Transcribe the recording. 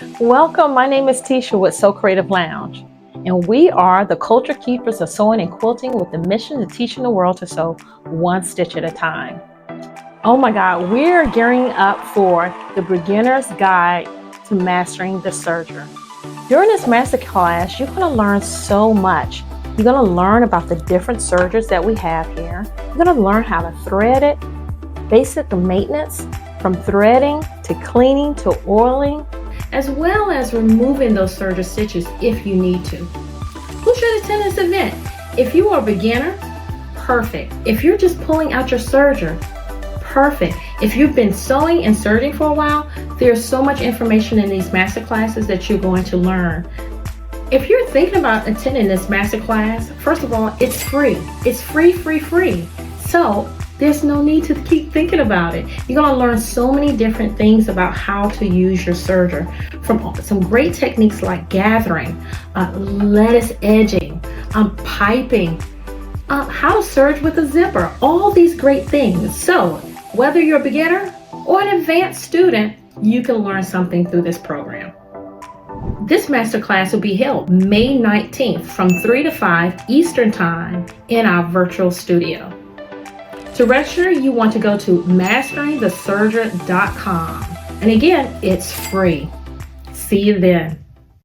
Welcome, my name is Tisha with Sew Creative Lounge, and we are the culture keepers of sewing and quilting with the mission of teaching the world to sew one stitch at a time. Oh my God, we're gearing up for the beginner's guide to mastering the serger. During this masterclass, you're going to learn so much. You're going to learn about the different sergers that we have here. You're going to learn how to thread it, basic maintenance, from threading to cleaning to oiling, as well as removing those serger stitches if you need to. Who should attend this event? If you are a beginner, perfect. If you're just pulling out your serger, perfect. If you've been sewing and serging for a while, there's so much information in these master classes that you're going to learn. If you're thinking about attending this master class, first of all, it's free. It's free. So there's no need to keep thinking about it. You're going to learn so many different things about how to use your serger, from some great techniques like gathering, lettuce edging, piping, how to serge with a zipper, all these great things. So whether you're a beginner or an advanced student, you can learn something through this program. This masterclass will be held May 19th from 3 to 5 Eastern Time in our virtual studio. To register, you want to go to masteringtheserger.com. And again, it's free. See you then.